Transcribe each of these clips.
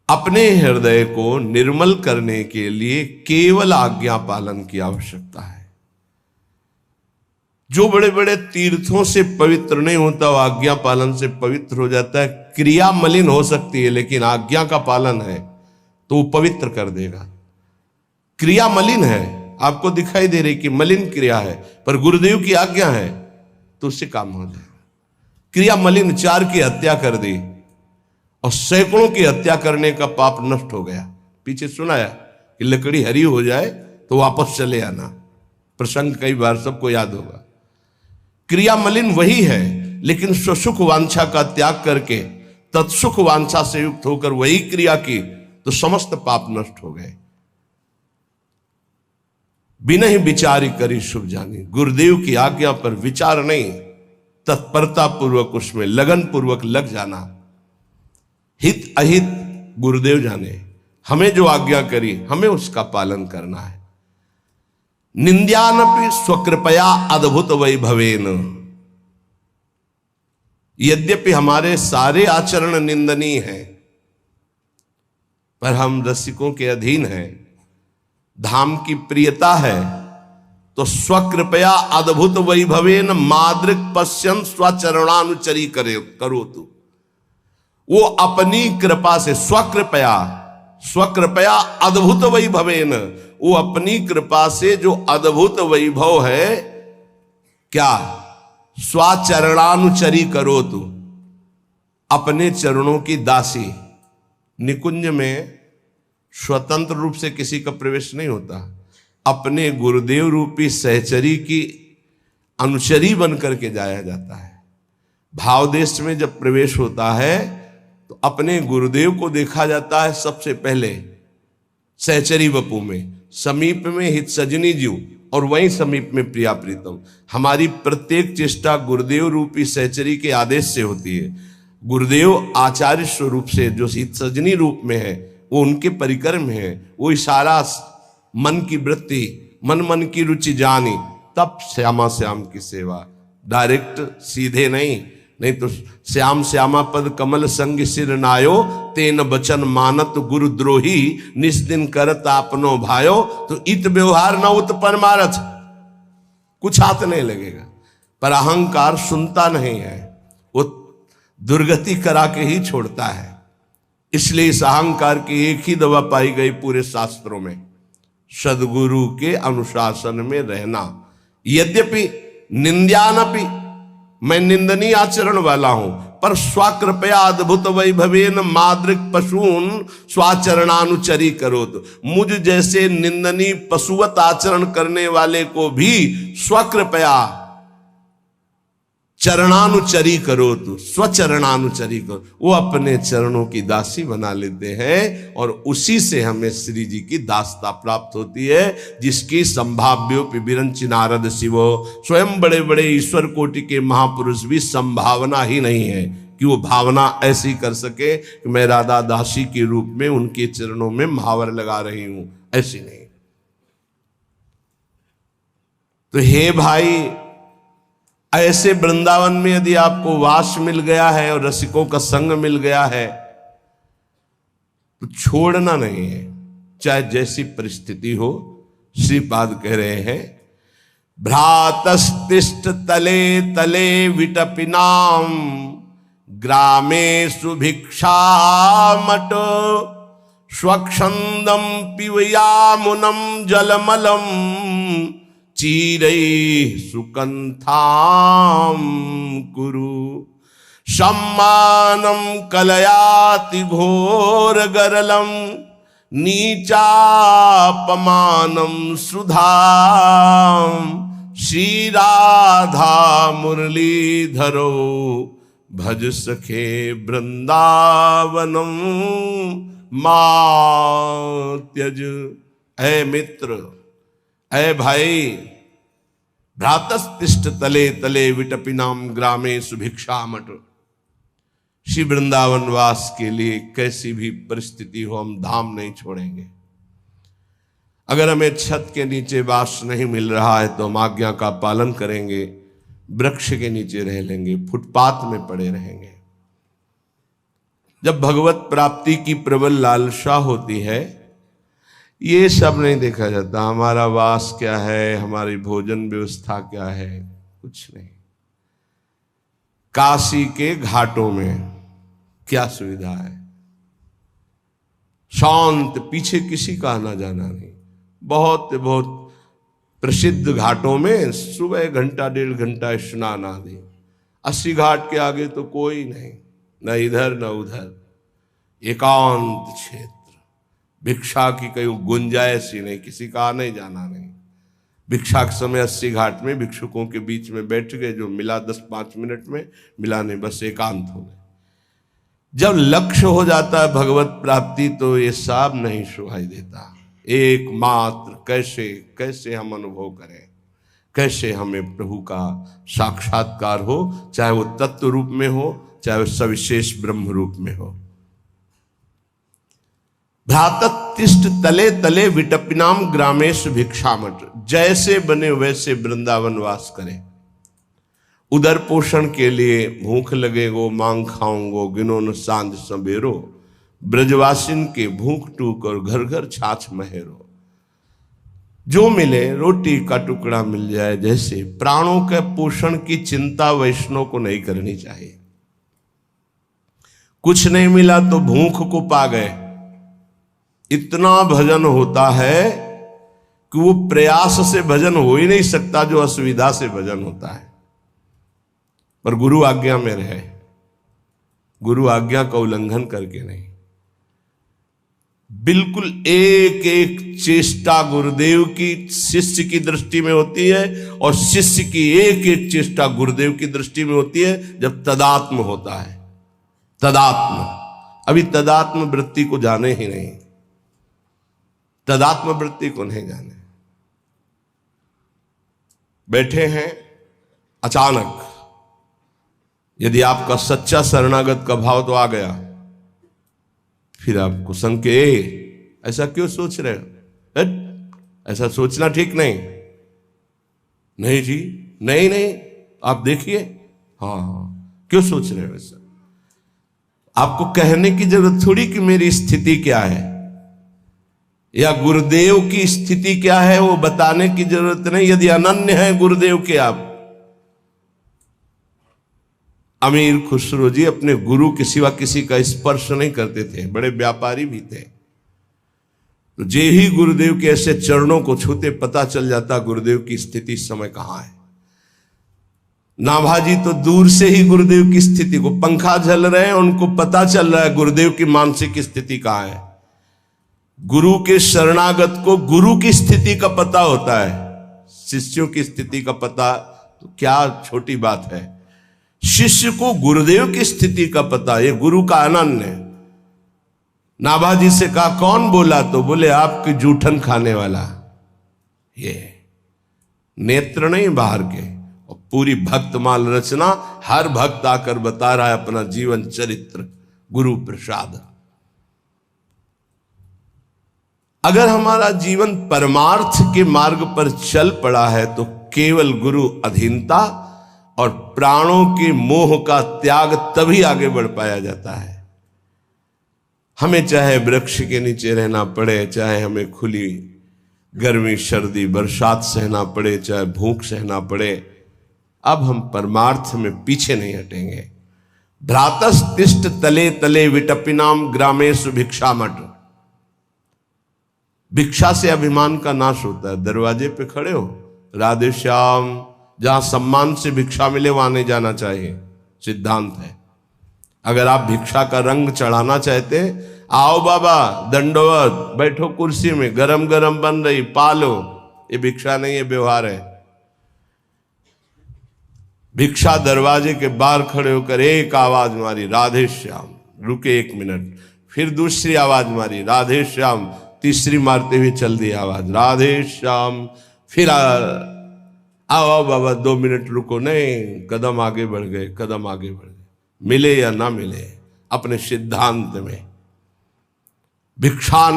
अपने हृदय को निर्मल करने के लिए केवल आज्ञा पालन की आवश्यकता है। जो बड़े बड़े तीर्थों से पवित्र नहीं होता वो आज्ञा पालन से पवित्र हो जाता है। क्रिया मलिन हो सकती है लेकिन आज्ञा का पालन है तो वो पवित्र कर देगा। क्रिया मलिन है, आपको दिखाई दे रही कि मलिन क्रिया है, पर गुरुदेव की आज्ञा है तो उससे काम हो जाएगा। क्रिया मलिन, 4 की हत्या कर दी और सैकड़ों की हत्या करने का पाप नष्ट हो गया। पीछे सुनाया कि लकड़ी हरी हो जाए तो वापस चले आना, प्रसंग कई बार सबको याद होगा। क्रिया मलिन वही है, लेकिन स्वसुख वांछा का त्याग करके तत्सुख वांछा से युक्त होकर वही क्रिया की तो समस्त पाप नष्ट हो गए। बिना ही विचारी करी शुभ जानी, गुरुदेव की आज्ञा पर विचार नहीं, तत्परता पूर्वक उसमें लगन पूर्वक लग जाना। हित अहित गुरुदेव जाने, हमें जो आज्ञा करी हमें उसका पालन करना है। निंद्यानपि स्वकृपया अद्भुत वैभवेन, यद्यपि हमारे सारे आचरण निंदनीय हैं पर हम रसिकों के अधीन हैं, धाम की प्रियता है तो स्वकृपया अद्भुत वैभवेन मादृक पश्यन स्वचरणानुचरी करो तू। वो अपनी कृपा से स्वकृपया अद्भुत वैभवेन, वो अपनी कृपा से जो अद्भुत वैभव है, क्या स्वचरणानुचरी करो तू, अपने चरणों की दासी। निकुंज में स्वतंत्र रूप से किसी का प्रवेश नहीं होता, अपने गुरुदेव रूपी सहचरी की अनुचरी बन करके जाया जाता है। भाव देश में जब प्रवेश होता है तो अपने गुरुदेव को देखा जाता है सबसे पहले सहचरी वपू में, समीप में हित सजनी जीव और वहीं समीप में प्रिया प्रीतम। हमारी प्रत्येक चेष्टा गुरुदेव रूपी सहचरी के आदेश से होती है। गुरुदेव आचार्य स्वरूप से जो हित सजनी रूप में है वो उनके परिकर में है, वो इशारा मन की वृत्ति, मन की रुचि जानी, तब श्यामा श्याम की सेवा। डायरेक्ट सीधे नहीं तो श्याम श्यामा पद कमल संग सिर नायो, तेन बचन मानत गुरुद्रोही, निस्दिन करत आपनो भायो, तो इत व्यवहार न उत परमारथ, कुछ हाथ नहीं लगेगा। पर अहंकार सुनता नहीं है, वो दुर्गति करा के ही छोड़ता है। इसलिए इस अहंकार की एक ही दवा पाई गई पूरे शास्त्रों में, सदगुरु के अनुशासन में रहना। यद्यपि निंद्यानपि, मैं निंदनीय आचरण वाला हूं, पर स्वाकृपया अद्भुत वैभवेन मादृक पशून स्वाचरणानुचरी करो, तो मुझ जैसे निंदनीय पशुवत आचरण करने वाले को भी स्वकृपया चरणानुचरी करो, तो स्वचरणानुचरी करो, वो अपने चरणों की दासी बना लेते हैं और उसी से हमें श्री जी की दासता प्राप्त होती है, जिसकी संभाव्योपि विरंचि नारद शिवो, स्वयं बड़े बड़े ईश्वर कोटि के महापुरुष भी संभावना ही नहीं है कि वो भावना ऐसी कर सके कि मैं राधा दासी के रूप में उनके चरणों में महावर लगा रही हूं, ऐसी नहीं। तो हे भाई, ऐसे वृंदावन में यदि आपको वास मिल गया है और रसिकों का संग मिल गया है तो छोड़ना नहीं है, चाहे जैसी परिस्थिति हो। श्रीपाद कह रहे हैं, भ्रातस्तिष्ठ तले तले विटपिनाम ग्रामे सुभिक्षामट, स्वच्छंदम पिबयामुनम जलमलम चीरैः सुकंथाम कुरु, सम्मानं कलयाति घोर गरलम, नीचापमानं सुधाम, श्री राधा मुरलीधरो भज सखे वृंदावनम मा त्यज। ऐ मित्र, ऐ भाई, भ्रातस्तिष्ठ तले तले विटपिनाम ग्रामे सुभिक्षामट। श्री वृंदावन वास के लिए कैसी भी परिस्थिति हो हम धाम नहीं छोड़ेंगे। अगर हमें छत के नीचे वास नहीं मिल रहा है तो हम आज्ञा का पालन करेंगे, वृक्ष के नीचे रह लेंगे, फुटपाथ में पड़े रहेंगे। जब भगवत प्राप्ति की प्रबल लालसा होती है, ये सब नहीं देखा जाता हमारा वास क्या है, हमारी भोजन व्यवस्था क्या है, कुछ नहीं। काशी के घाटों में क्या सुविधा है, शांत, पीछे किसी का आना जाना नहीं। बहुत बहुत प्रसिद्ध घाटों में सुबह घंटा 1.5 घंटा स्नान आदि। 80 घाट के आगे तो कोई नहीं, न इधर न उधर, एकांत क्षेत्र। भिक्षा की कोई गुंजाइश ही नहीं, किसी का आने जाना नहीं। भिक्षा के समय 80 घाट में भिक्षुकों के बीच में बैठ गए, जो मिला 10-5 मिनट में, मिला नहीं, बस एकांत हो गए। जब लक्ष्य हो जाता है भगवत प्राप्ति तो ये सब नहीं सुनाई देता। एकमात्र कैसे कैसे हम अनुभव करें, कैसे हमें प्रभु का साक्षात्कार हो, चाहे वो तत्व रूप में हो, चाहे वो सविशेष ब्रह्म रूप में हो। भ्राततिष्ठ तले तले विटपिनाम ग्रामेश भिक्षामठ। जैसे बने वैसे वृंदावन वास करें। उदर पोषण के लिए भूख लगेगो मांग खाऊंगो, गिनो न सांझ सबेरो, ब्रजवासिन के भूख टूक और घर घर छाछ महेरो। जो मिले रोटी का टुकड़ा मिल जाए, जैसे प्राणों के पोषण की चिंता वैष्णव को नहीं करनी चाहिए। कुछ नहीं मिला तो भूख को पा गए। इतना भजन होता है कि वो प्रयास से भजन हो ही नहीं सकता जो असुविधा से भजन होता है। पर गुरु आज्ञा में रहे, गुरु आज्ञा का उल्लंघन करके नहीं। बिल्कुल एक एक चेष्टा गुरुदेव की शिष्य की दृष्टि में होती है, और शिष्य की एक एक चेष्टा गुरुदेव की दृष्टि में होती है जब तदात्म होता है। तदात्म, अभी तदात्म वृत्ति को जाने ही नहीं, तदात्म वृत्ति को नहीं जाने। बैठे हैं, अचानक यदि आपका सच्चा शरणागत का भाव तो आ गया, फिर आपको संके ऐसा क्यों सोच रहे हो, ऐसा सोचना ठीक नहीं। नहीं जी, नहीं नहीं, आप देखिए, हाँ क्यों सोच रहे हो ऐसा। आपको कहने की जरूरत थोड़ी कि मेरी स्थिति क्या है, या गुरुदेव की स्थिति क्या है, वो बताने की जरूरत नहीं। यदि अनन्य है गुरुदेव के आप। अमीर खुसरो जी अपने गुरु के सिवा किसी का स्पर्श नहीं करते थे, बड़े व्यापारी भी थे। तो जे ही गुरुदेव के ऐसे चरणों को छूते, पता चल जाता गुरुदेव की स्थिति इस समय कहां है। नाभाजी तो दूर से ही गुरुदेव की स्थिति को, पंखा झल रहे हैं, उनको पता चल रहा है गुरुदेव की मानसिक स्थिति कहां है। गुरु के शरणागत को गुरु की स्थिति का पता होता है, शिष्यों की स्थिति का पता तो क्या छोटी बात है। शिष्य को गुरुदेव की स्थिति का पता, ये गुरु का अनन्य। नाभाजी से कहा कौन बोला, तो बोले आपके जूठन खाने वाला। ये नेत्र नहीं बाहर के, और पूरी भक्तमाल रचना, हर भक्त आकर बता रहा है अपना जीवन चरित्र, गुरु प्रसाद। अगर हमारा जीवन परमार्थ के मार्ग पर चल पड़ा है तो केवल गुरु अधीनता और प्राणों के मोह का त्याग तभी आगे बढ़ पाया जाता है। हमें चाहे वृक्ष के नीचे रहना पड़े, चाहे हमें खुली गर्मी सर्दी बरसात सहना पड़े, चाहे भूख सहना पड़े, अब हम परमार्थ में पीछे नहीं हटेंगे। भ्रातस्तिष्ठ तले तले विटपिनाम ग्रामेषु भिक्षामठ। भिक्षा से अभिमान का नाश होता है। दरवाजे पे खड़े हो, राधे श्याम, जहां सम्मान से भिक्षा मिले वहां नहीं जाना चाहिए, सिद्धांत है। अगर आप भिक्षा का रंग चढ़ाना चाहते, आओ बाबा दंडवत, बैठो कुर्सी में, गरम गरम बन रही, पालो, ये भिक्षा नहीं है, व्यवहार है। भिक्षा दरवाजे के बाहर खड़े होकर एक आवाज मारी, राधे श्याम, रुके 1 मिनट, फिर दूसरी आवाज मारी, राधे श्याम, तीसरी मारते हुए चल दी आवाज, राधे श्याम, फिर आओ बाबा 2 मिनट रुको, नहीं, कदम आगे बढ़ गए, कदम आगे बढ़ गए, मिले या ना मिले अपने सिद्धांत में। भिक्षान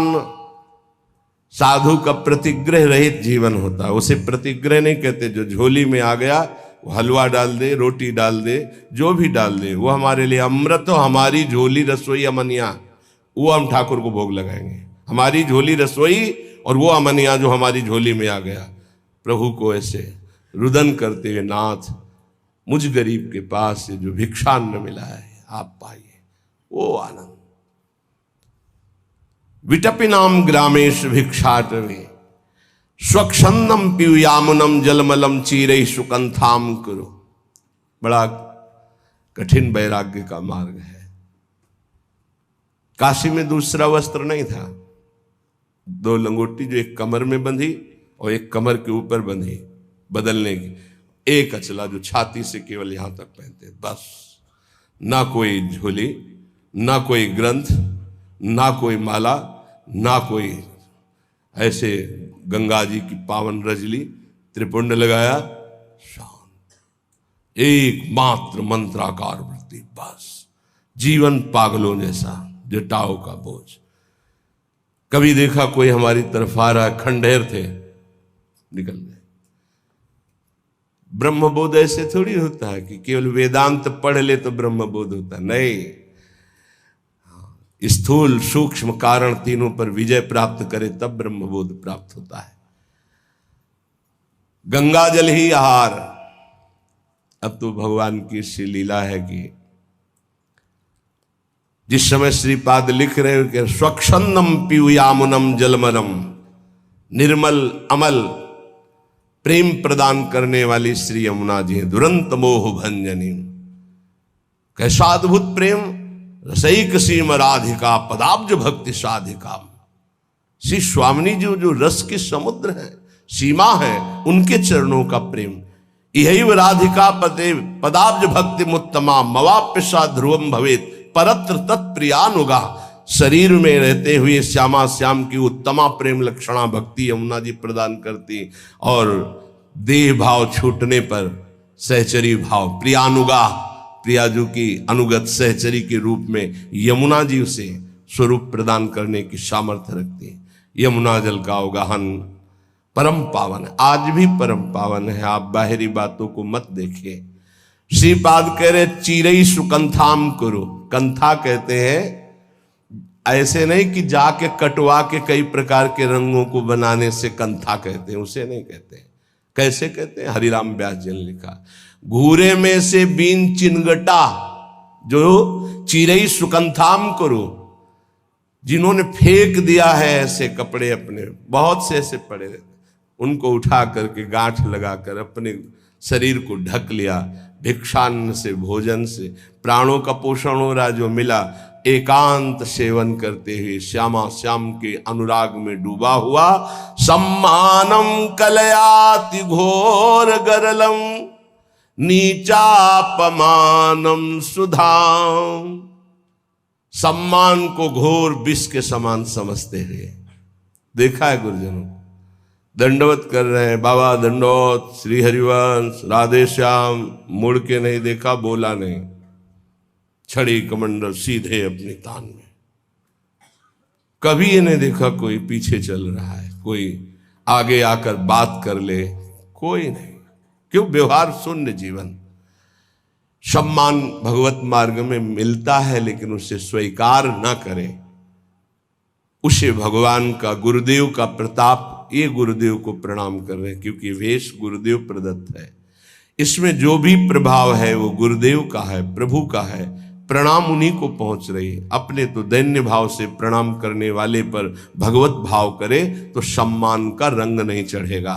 साधु का प्रतिग्रह रहित जीवन होता है। उसे प्रतिग्रह नहीं कहते, जो झोली में आ गया वो हलवा डाल दे, रोटी डाल दे, जो भी डाल दे, वो हमारे लिए अमृत हो। हमारी झोली रसोई अमनिया, वो हम ठाकुर को भोग लगाएंगे। हमारी झोली रसोई और वो अमनिया जो हमारी झोली में आ गया, प्रभु को ऐसे रुदन करते हुए, नाथ मुझ गरीब के पास से जो भिक्षान्न मिला है आप पाइए, वो आनंद। विटपिनाम ग्रामेश भिक्षाटवे स्वच्छंदम पीयूयामुनम जलमलम चीरे सुकंथाम करो। बड़ा कठिन वैराग्य का मार्ग है। काशी में दूसरा वस्त्र नहीं था, 2 लंगोटी जो एक कमर में बंधी और एक कमर के ऊपर बंधी, बदलने की। एक अचला जो छाती से केवल यहां तक पहनते, बस। ना कोई झोली, ना कोई ग्रंथ, ना कोई माला, ना कोई ऐसे गंगा जी की पावन रजली, त्रिपुंड लगाया, शांत एकमात्र मंत्राकार वृत्ति, बस। जीवन पागलों जैसा, जटाओं का बोझ। कभी देखा कोई हमारी तरफ आ रहा है, खंडेर थे, निकल गए। ब्रह्मबोध ऐसे थोड़ी होता है कि केवल वेदांत पढ़ ले तो ब्रह्मबोध होता, नहीं। स्थूल सूक्ष्म कारण तीनों पर विजय प्राप्त करे तब ब्रह्मबोध प्राप्त होता है। गंगा जल ही आहार। अब तो भगवान की श्री लीला है कि जिस समय श्रीपाद लिख रहे हो कि स्वच्छंदम पीयूयामुनम जलमलम, निर्मल अमल प्रेम प्रदान करने वाली श्री यमुना जी हैं, दुरंत मोह भंजनी। कैसा अद्भुत प्रेम, रसैक सीम राधिका पदाब्ज भक्ति साधिका। श्री स्वामिनी जी जो रस के समुद्र है, सीमा है, उनके चरणों का प्रेम। यही राधिका पते पदाब्ज भक्ति मुत्तमा मवाप्यसा ध्रुवम भवेत परत्र तत्प्रियानुगा। शरीर में रहते हुए श्यामा श्याम की उत्तमा प्रेम लक्षणा भक्ति यमुना जी प्रदान करती, और देह भाव छूटने पर सहचरी भाव प्रियानुगा, प्रियाजू की अनुगत सहचरी के रूप में यमुना जी उसे स्वरूप प्रदान करने की सामर्थ्य रखती है। यमुना जल का अवगाहन परम पावन है, आज भी परम पावन है। आप बाहरी बातों को मत देखिए। श्रीपाद कह रहे चीरई सुकंथाम करो। कंथा कहते हैं ऐसे नहीं कि जाके कटवा के कई प्रकार के रंगों को बनाने से कंथा कहते हैं, उसे नहीं कहते। कैसे कहते हैं? हरिराम व्यास जी ने लिखा, घूरे में से बीन चिनगटा जो चिरई सुकंथाम करो। जिन्होंने फेंक दिया है ऐसे कपड़े, अपने बहुत से ऐसे पड़े रहते, उनको उठा करके गांठ लगाकर अपने शरीर को ढक लिया। भिक्षान्न से, भोजन से प्राणों का पोषण हो रहा, जो मिला एकांत सेवन करते हुए श्यामा श्याम के अनुराग में डूबा हुआ। सम्मानम कलयाति घोर गरलम नीचापमानम सुधाम। सम्मान को घोर विष के समान समझते हुए देखा है गुरुजनों, दंडवत कर रहे हैं, बाबा दंडोत, श्री हरिवंश, राधे श्याम, मुड़ के नहीं देखा, बोला नहीं, छड़ी कमंडल सीधे अपनी तान में। कभी ये नहीं देखा कोई पीछे चल रहा है, कोई आगे आकर बात कर ले, कोई नहीं। क्यों? व्यवहार शून्य जीवन। सम्मान भगवत मार्ग में मिलता है, लेकिन उसे स्वीकार न करें, उसे भगवान का, गुरुदेव का प्रताप। ये गुरुदेव को प्रणाम कर रहे हैं क्योंकि वेश गुरुदेव प्रदत्त है। इसमें जो भी प्रभाव है वो गुरुदेव का है, प्रभु का है। प्रणाम उन्हीं को पहुंच रही है। अपने तो दैन्य भाव से प्रणाम करने वाले पर भगवत भाव करे तो सम्मान का रंग नहीं चढ़ेगा।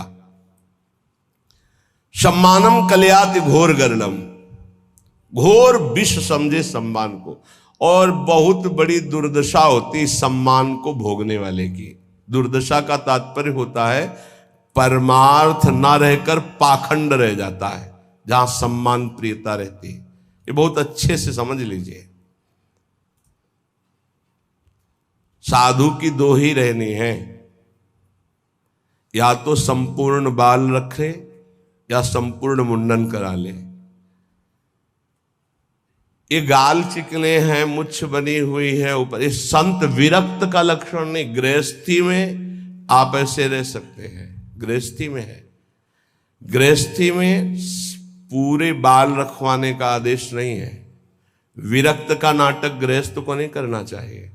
सम्मानम कलयाति घोर गरलम, घोर विष समझे सम्मान को। और बहुत बड़ी दुर्दशा होती सम्मान को भोगने वाले की। दुर्दशा का तात्पर्य होता है परमार्थ ना रहकर पाखंड रह जाता है, जहां सम्मान प्रियता रहती है। ये बहुत अच्छे से समझ लीजिए। साधु की दो ही रहनी है, या तो संपूर्ण बाल रखे या संपूर्ण मुंडन करा ले। ये गाल चिकने हैं, मुछ बनी हुई है ऊपर, इस संत विरक्त का लक्षण नहीं। गृहस्थी में आप ऐसे रह सकते हैं, गृहस्थी में है। गृहस्थी में पूरे बाल रखवाने का आदेश नहीं है। विरक्त का नाटक गृहस्थ को नहीं करना चाहिए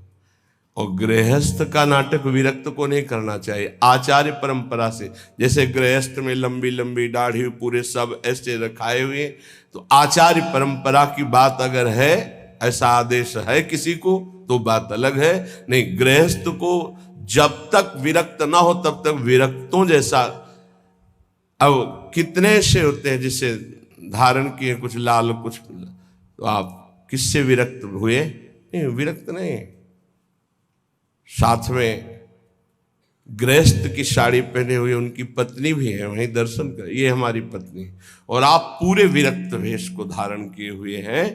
और गृहस्थ का नाटक विरक्त को नहीं करना चाहिए। आचार्य परंपरा से, जैसे गृहस्थ में लंबी लंबी दाढ़ी पूरे सब ऐसे रखाए हुए, तो आचार्य परंपरा की बात अगर है, ऐसा आदेश है किसी को, तो बात अलग है। नहीं, गृहस्थ को जब तक विरक्त ना हो तब तक विरक्तों जैसा, अब कितने से होते हैं जिसे धारण किए कुछ लाल कुछ, तो आप किससे विरक्त हुए? नहीं, विरक्त नहीं। साथ में गृहस्थ की साड़ी पहने हुए उनकी पत्नी भी है, वहीं दर्शन कर, ये हमारी पत्नी, और आप पूरे विरक्त वेश को धारण किए हुए हैं,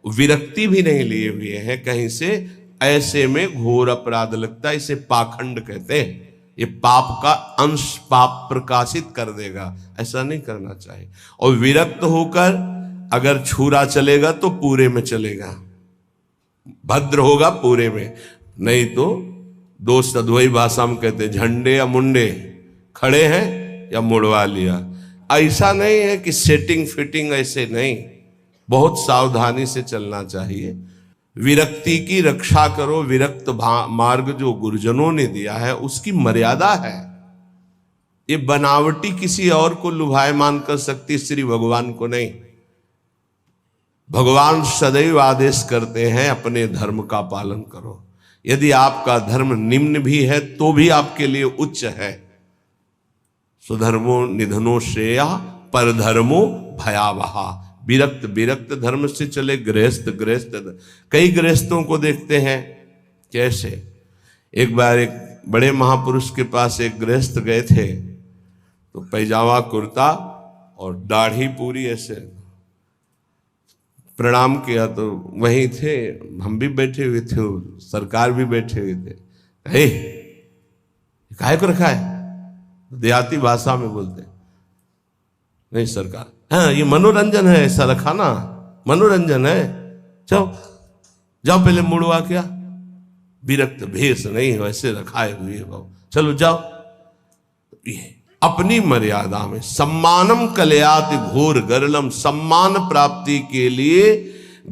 विरक्ति भी नहीं लिए हुए हैं कहीं से, ऐसे में घोर अपराध लगता है। इसे पाखंड कहते हैं। ये पाप का अंश पाप प्रकाशित कर देगा, ऐसा नहीं करना चाहिए। और विरक्त होकर अगर छुरा चलेगा तो पूरे में चलेगा, भद्र होगा पूरे में, नहीं तो दोस्त अद्वैत भाषा में कहते झंडे या मुंडे, खड़े हैं या मुड़वा लिया। ऐसा नहीं है कि सेटिंग फिटिंग, ऐसे नहीं, बहुत सावधानी से चलना चाहिए। विरक्ति की रक्षा करो। विरक्त मार्ग जो गुरुजनों ने दिया है उसकी मर्यादा है। ये बनावटी किसी और को लुभायमान कर सकती, श्री भगवान को नहीं। भगवान सदैव आदेश करते हैं अपने धर्म का पालन करो। यदि आपका धर्म निम्न भी है तो भी आपके लिए उच्च है। स्वधर्मो निधनो श्रेया परधर्मो भयावहा। विरक्त विरक्त धर्म से चले, गृहस्थ गृहस्थ। कई गृहस्थों को देखते हैं कैसे। एक बार एक बड़े महापुरुष के पास एक गृहस्थ गए थे, तो पैजामा कुर्ता और दाढ़ी पूरी ऐसे, प्रणाम किया तो वहीं थे, हम भी बैठे हुए थे, सरकार भी बैठे हुए थे। हे, काहे को रखा है? देहाती भाषा में बोलते हैं, नहीं सरकार, हाँ ये मनोरंजन है, ऐसा रखा ना, मनोरंजन है, जाओ जाओ पहले मुड़वा क्या, विरक्त भेष नहीं वैसे रखाए हुए हो, चलो जाओ। ये अपनी मर्यादा में सम्मानम कलयाति घोर गरलम। सम्मान प्राप्ति के लिए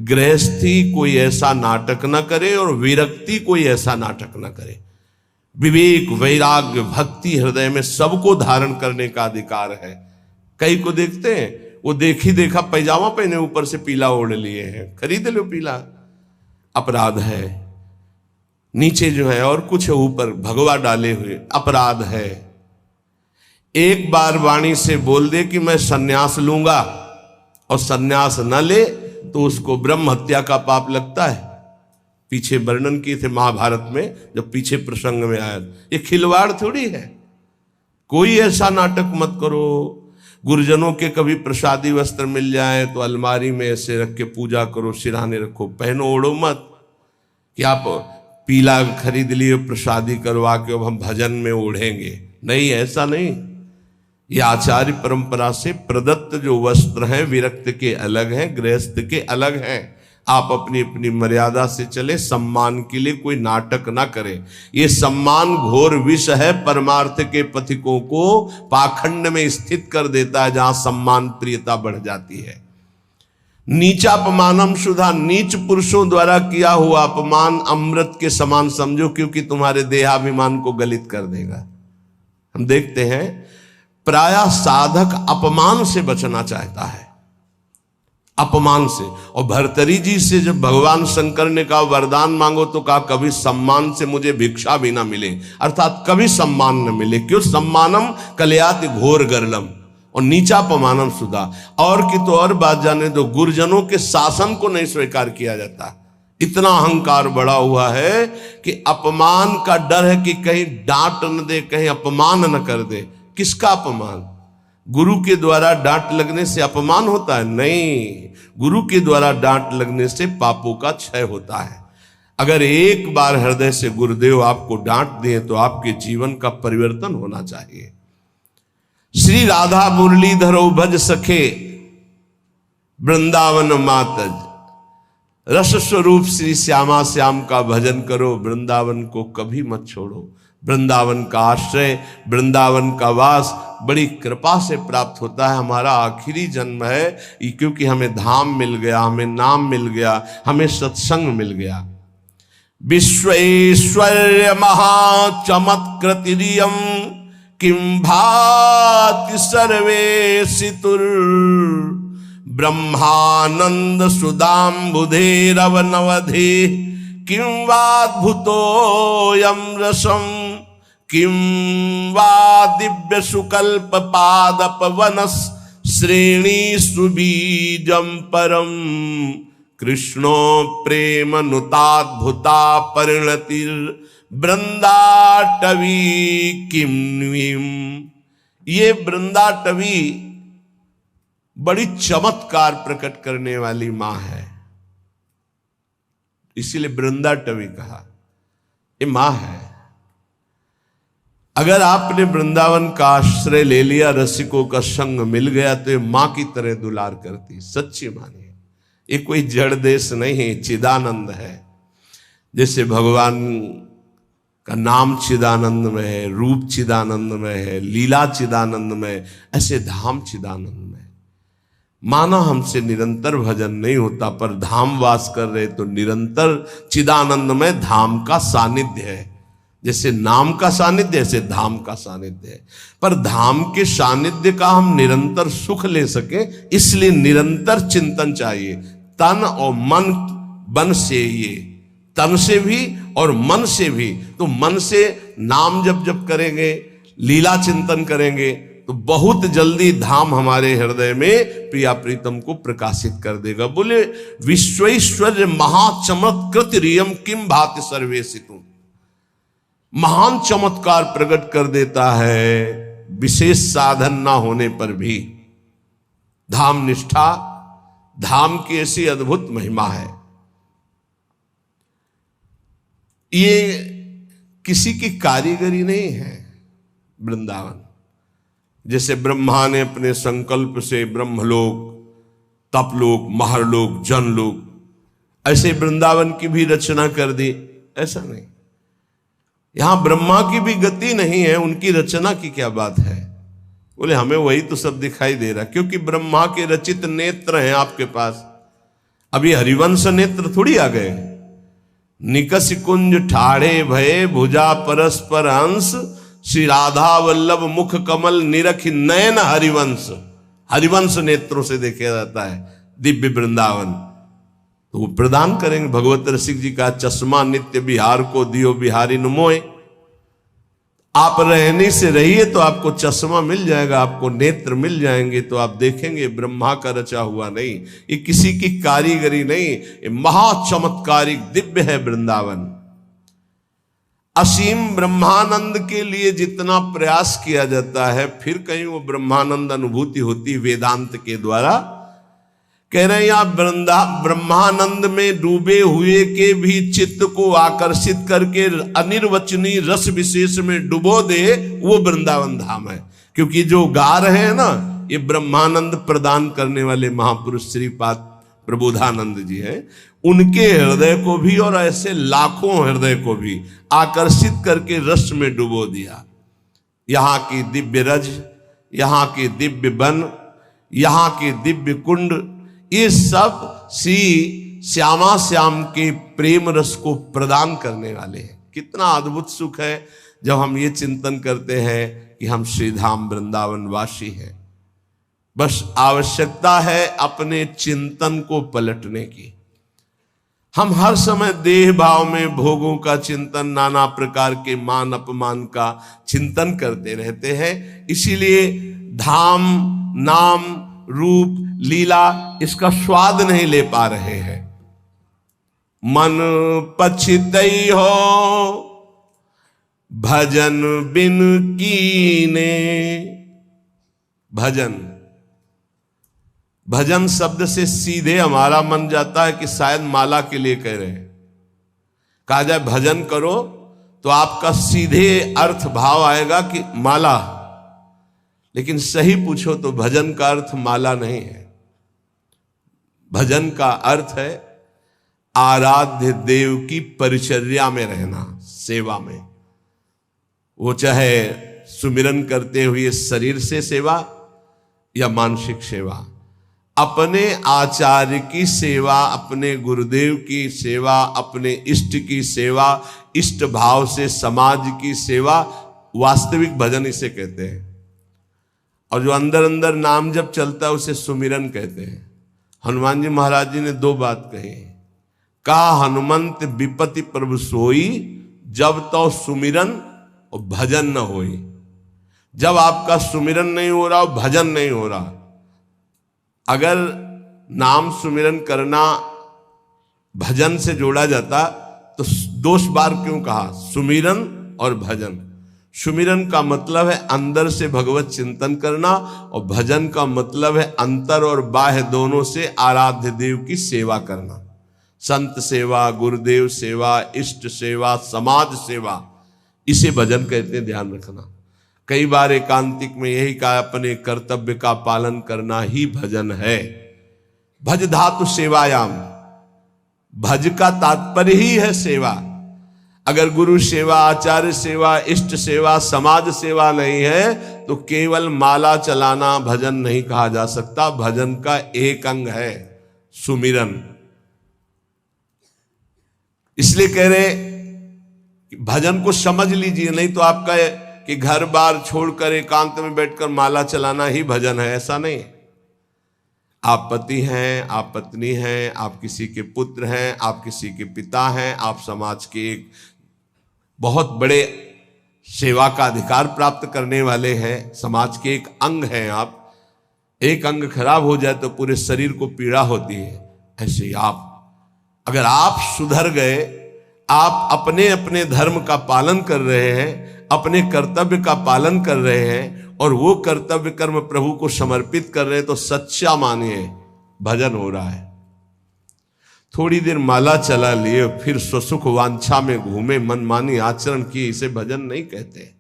गृहस्थी कोई ऐसा नाटक न करे और विरक्ति कोई ऐसा नाटक न करे। विवेक वैराग्य भक्ति हृदय में सबको धारण करने का अधिकार है। कई को देखते हैं, वो देखी देखा पैजामा पहने ऊपर से पीला ओढ़ लिए हैं, खरीद लो पीला, अपराध है। नीचे जो है और कुछ ऊपर भगवा डाले हुए, अपराध है। एक बार वाणी से बोल दे कि मैं सन्यास लूंगा और सन्यास न ले तो उसको ब्रह्म हत्या का पाप लगता है। पीछे वर्णन किए थे महाभारत में, जब पीछे प्रसंग में आया। ये खिलवाड़ थोड़ी है। कोई ऐसा नाटक मत करो। गुरुजनों के कभी प्रसादी वस्त्र मिल जाए तो अलमारी में ऐसे रख के पूजा करो, सिरहाने रखो, पहनो ओढ़ो मत कि आप पीला खरीद लिए प्रसादी करवा के अब हम भजन में ओढ़ेंगे। नहीं, ऐसा नहीं। ये आचार्य परंपरा से प्रदत्त जो वस्त्र हैं विरक्त के अलग हैं, गृहस्थ के अलग हैं। आप अपनी अपनी मर्यादा से चले। सम्मान के लिए कोई नाटक ना करें। ये सम्मान घोर विष है, परमार्थ के पथिकों को पाखंड में स्थित कर देता है, जहां सम्मान प्रियता बढ़ जाती है। नीचापमानम सुधा, नीच पुरुषों द्वारा किया हुआ अपमान अमृत के समान समझो, क्योंकि तुम्हारे देहाभिमान को गलित कर देगा। हम देखते हैं प्रायः साधक अपमान से बचना चाहता है, अपमान से। और भर्तरी जी से जब भगवान शंकर ने कहा वरदान मांगो तो कहा कभी सम्मान से मुझे भिक्षा भी ना मिले, अर्थात कभी सम्मान न मिले। क्यों? सम्मानम कलयाति घोर गरलम और नीचापमानम सुधा। और की तो और बात जाने दो, गुरुजनों के शासन को नहीं स्वीकार किया जाता। इतना अहंकार बढ़ा हुआ है कि अपमान का डर है कि कहीं डांट न दे, कहीं अपमान न कर दे। किसका अपमान? गुरु के द्वारा डांट लगने से अपमान होता है? नहीं, गुरु के द्वारा डांट लगने से पापों का क्षय होता है। अगर एक बार हृदय से गुरुदेव आपको डांट दिए तो आपके जीवन का परिवर्तन होना चाहिए। श्री राधा मुरलीधरो भज सखे वृंदावन मातज। रस स्वरूप श्री श्यामा श्याम का भजन करो, वृंदावन को कभी मत छोड़ो। वृंदावन का आश्रय, वृंदावन का वास बड़ी कृपा से प्राप्त होता है। हमारा आखिरी जन्म है, क्योंकि हमें धाम मिल गया, हमें नाम मिल गया, हमें सत्संग मिल गया। विश्वैश्वर्य महाचमत्कृतिरियं किं भाति सर्वेशितुर ब्रह्मानंद सुदाम्बुधेरवनवधे किं वाद्भुतोऽयं रसं किं वा दिव्य सुकल्प पादपवनस श्रेणी सुबीजं परम कृष्णो प्रेम नुताद्भुता परिणतिर वृंदाटवी किम्वीम। ये वृंदाटवी बड़ी चमत्कार प्रकट करने वाली मां है, इसीलिए वृंदाटवी कहा। ये मां है। अगर आपने वृंदावन का आश्रय ले लिया, रसिकों का संग मिल गया, तो ये मां की तरह दुलार करती, सच्ची मानिए। ये कोई जड़ देश नहीं है, चिदानंद है। जैसे भगवान का नाम चिदानंद में है, रूप चिदानंद में है, लीला चिदानंद में, ऐसे धाम चिदानंद में। माना हमसे निरंतर भजन नहीं होता, पर धाम वास कर रहे तो निरंतर चिदानंद में धाम का सानिध्य है। जैसे नाम का सानिध्य, ऐसे धाम का सानिध्य है। पर धाम के सानिध्य का हम निरंतर सुख ले सके, इसलिए निरंतर चिंतन चाहिए। तन और मन से, ये तन से भी और मन से भी। तो मन से नाम जप करेंगे, लीला चिंतन करेंगे, तो बहुत जल्दी धाम हमारे हृदय में प्रिया प्रीतम को प्रकाशित कर देगा। बोले विश्वैश्वर्य महाचमत्कृत रियम किम भाति सर्वेशितु। महान चमत्कार प्रकट कर देता है, विशेष साधन ना होने पर भी। धाम निष्ठा, धाम की ऐसी अद्भुत महिमा है। ये किसी की कारीगरी नहीं है। वृंदावन जैसे ब्रह्मा ने अपने संकल्प से ब्रह्मलोक, तपलोक, महरलोक, जनलोक, ऐसे वृंदावन की भी रचना कर दी, ऐसा नहीं। यहां ब्रह्मा की भी गति नहीं है, उनकी रचना की क्या बात है। बोले हमें वही तो सब दिखाई दे रहा, क्योंकि ब्रह्मा के रचित नेत्र हैं आपके पास। अभी हरिवंश नेत्र थोड़ी आ गए। निकस कुंज ठाढ़े भये भुजा परस्पर हंस श्री राधा वल्लभ मुख कमल निरखि नयन हरिवंश। हरिवंश नेत्रों से देखा जाता है दिव्य वृंदावन। तो वो प्रदान करेंगे। भगवत रसिक जी का चश्मा नित्य बिहार को दियो बिहारी नुमोए। आप रहने से रहिए तो आपको चश्मा मिल जाएगा, आपको नेत्र मिल जाएंगे, तो आप देखेंगे ब्रह्मा का रचा हुआ नहीं, ये किसी की कारीगरी नहीं, ये महाचमत्कारिक दिव्य है वृंदावन। असीम ब्रह्मानंद के लिए जितना प्रयास किया जाता है, फिर कहीं वो ब्रह्मानंद अनुभूति होती वेदांत के द्वारा। कह रहे हैं आप ब्रह्मानंद में डूबे हुए के भी चित्त को आकर्षित करके अनिर्वचनीय रस विशेष में डुबो दे, वो वृंदावन धाम है। क्योंकि जो गा रहे हैं ना, ये ब्रह्मानंद प्रदान करने वाले महापुरुष श्रीपाद प्रबोधानंद जी हैं। उनके हृदय को भी और ऐसे लाखों हृदय को भी आकर्षित करके रस में डुबो दिया। यहाँ की दिव्य रज, यहाँ के दिव्य वन, यहाँ के दिव्य कुंड, ये सब श्री श्यामा श्याम के प्रेम रस को प्रदान करने वाले हैं। कितना अद्भुत सुख है जब हम ये चिंतन करते हैं कि हम श्रीधाम वृंदावन वासी हैं। बस आवश्यकता है अपने चिंतन को पलटने की। हम हर समय देह भाव में भोगों का चिंतन, नाना प्रकार के मान अपमान का चिंतन करते रहते हैं। इसीलिए धाम, नाम, रूप, लीला, इसका स्वाद नहीं ले पा रहे हैं। मन पछितई हो भजन बिन कीने। भजन शब्द से सीधे हमारा मन जाता है कि शायद माला के लिए कह रहे हैं। कहा जाए भजन करो तो आपका सीधे अर्थ भाव आएगा कि माला, लेकिन सही पूछो तो भजन का अर्थ माला नहीं है। भजन का अर्थ है आराध्य देव की परिचर्या में रहना, सेवा में। वो चाहे सुमिरन करते हुए शरीर से सेवा या मानसिक सेवा, अपने आचार्य की सेवा, अपने गुरुदेव की सेवा, अपने इष्ट की सेवा, इष्ट भाव से समाज की सेवा, वास्तविक भजन इसे कहते हैं। और जो अंदर अंदर नाम जब चलता है उसे सुमिरन कहते हैं। हनुमान जी महाराज जी ने 2 बात कही, कहा हनुमंत विपत्ति प्रभु सोई, जब तो सुमिरन और भजन न होई। जब आपका सुमिरन नहीं हो रहा और भजन नहीं हो रहा, अगर नाम सुमिरन करना भजन से जोड़ा जाता तो 2 बार क्यों कहा सुमिरन और भजन। सुमिरन का मतलब है अंदर से भगवत चिंतन करना, और भजन का मतलब है अंतर और बाह्य दोनों से आराध्य देव की सेवा करना। संत सेवा, गुरुदेव सेवा, इष्ट सेवा, समाज सेवा, इसे भजन कहते हैं, ध्यान रखना। कई बार एकांतिक में यही कहा, अपने कर्तव्य का पालन करना ही भजन है। भज धातु सेवायाम, भज का तात्पर्य ही है सेवा। अगर गुरु सेवा, आचार्य सेवा, इष्ट सेवा, समाज सेवा नहीं है तो केवल माला चलाना भजन नहीं कहा जा सकता। भजन का एक अंग है सुमिरन। इसलिए कह रहे कि भजन को समझ लीजिए, नहीं तो आपका कि घर बार छोड़कर एकांत में बैठकर माला चलाना ही भजन है, ऐसा नहीं। आप पति हैं, आप पत्नी हैं, आप किसी के पुत्र हैं, आप किसी के पिता हैं, आप समाज के एक बहुत बड़े सेवा का अधिकार प्राप्त करने वाले हैं, समाज के एक अंग हैं आप। एक अंग खराब हो जाए तो पूरे शरीर को पीड़ा होती है। ऐसे ही आप, अगर आप सुधर गए, आप अपने अपने धर्म का पालन कर रहे हैं, अपने कर्तव्य का पालन कर रहे हैं और वो कर्तव्य कर्म प्रभु को समर्पित कर रहे हैं, तो सच्चा मानिए भजन हो रहा है। थोड़ी देर माला चला लिए फिर स्वसुख वांछा में घूमे, मनमानी आचरण किए, इसे भजन नहीं कहते।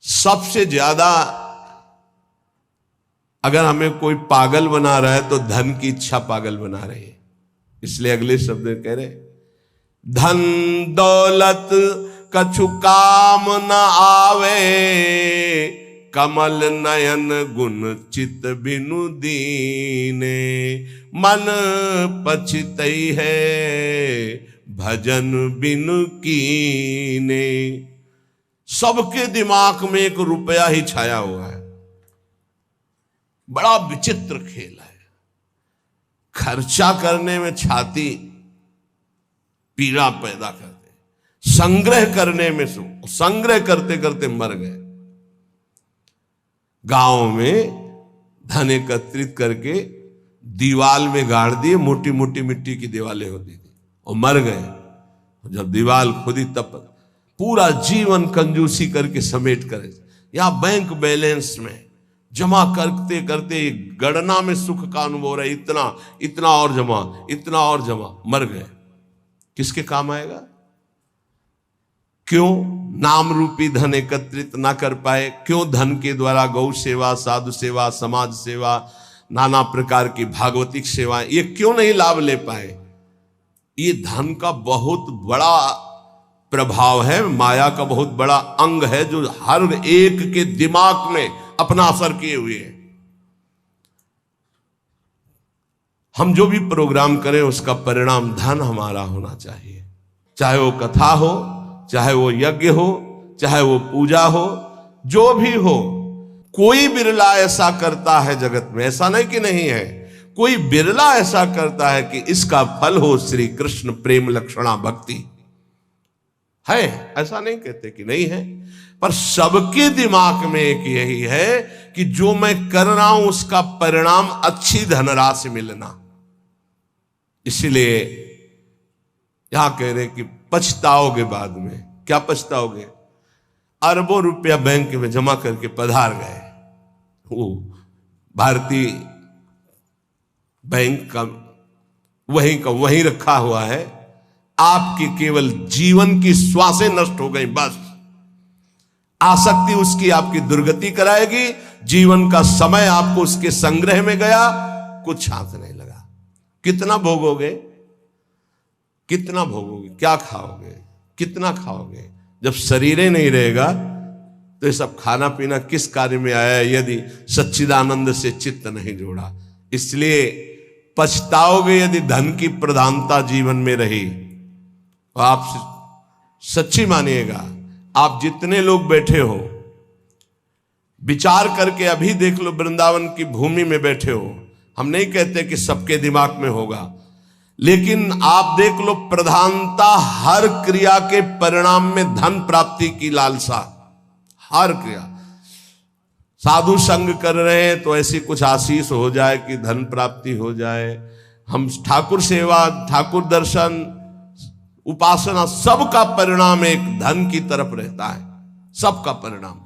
सबसे ज्यादा अगर हमें कोई पागल बना रहा है तो धन की इच्छा पागल बना रही है। इसलिए अगले शब्द कह रहे, धन दौलत कछु काम न आवे, कमल नयन गुण चित बिनु दीने, मन पछितई है भजन बिनु कीने। सबके दिमाग में 1 रुपया ही छाया हुआ है। बड़ा विचित्र खेल है। खर्चा करने में छाती पीड़ा पैदा करते, संग्रह करने में सुख, संग्रह करते करते मर गए। गांव में धन एकत्रित करके दीवाल में गाड़ दिए, मोटी मोटी मिट्टी की दीवालें होती थी, और मर गए। जब दीवाल खुदी तब पूरा जीवन कंजूसी करके समेट करे, या बैंक बैलेंस में जमा करते करते गणना में सुख का अनुभव है, इतना इतना और जमा, इतना और जमा, मर गए। किसके काम आएगा? क्यों नाम रूपी धन एकत्रित ना कर पाए? क्यों धन के द्वारा गौ सेवा, साधु सेवा, समाज सेवा, नाना प्रकार की भागवतिक सेवा, ये क्यों नहीं लाभ ले पाए? ये धन का बहुत बड़ा प्रभाव है, माया का बहुत बड़ा अंग है, जो हर एक के दिमाग में अपना असर किए हुए है। हम जो भी प्रोग्राम करें उसका परिणाम धन हमारा होना चाहिए। चाहे वो कथा हो, चाहे वो यज्ञ हो, चाहे वो पूजा हो, जो भी हो। कोई बिरला ऐसा करता है जगत में, ऐसा नहीं कि नहीं है, कोई बिरला ऐसा करता है कि इसका फल हो श्री कृष्ण प्रेम लक्षणा भक्ति। है, ऐसा नहीं कहते कि नहीं है, पर सबके दिमाग में एक यही है कि जो मैं कर रहा हूं उसका परिणाम अच्छी धनराशि मिलना। इसलिए यहां कह रहे कि पछताओगे बाद में। क्या पछताओगे? अरबों रुपया बैंक में जमा करके पधार गए, वो भारतीय बैंक का वहीं रखा हुआ है, आपकी केवल जीवन की श्वासें नष्ट हो गई, बस। आसक्ति उसकी आपकी दुर्गति कराएगी, जीवन का समय आपको उसके संग्रह में गया, कुछ हाथ नहीं लगा। कितना भोगोगे? कितना भोगोगे? क्या खाओगे? कितना खाओगे? जब शरीर ही नहीं रहेगा तो ये सब खाना पीना किस कार्य में आया है, यदि सच्चिदानंद से चित्त नहीं जोड़ा। इसलिए पछताओगे यदि धन की प्रधानता जीवन में रही। तो आप सच्ची मानिएगा, आप जितने लोग बैठे हो, विचार करके अभी देख लो, वृंदावन की भूमि में बैठे हो। हम नहीं कहते कि सबके दिमाग में होगा, लेकिन आप देख लो, प्रधानता हर क्रिया के परिणाम में धन प्राप्ति की लालसा, हर क्रिया। साधु संग कर रहे हैं तो ऐसी कुछ आशीष हो जाए कि धन प्राप्ति हो जाए। हम ठाकुर सेवा, ठाकुर दर्शन, उपासना, सबका परिणाम एक धन की तरफ रहता है, सबका परिणाम।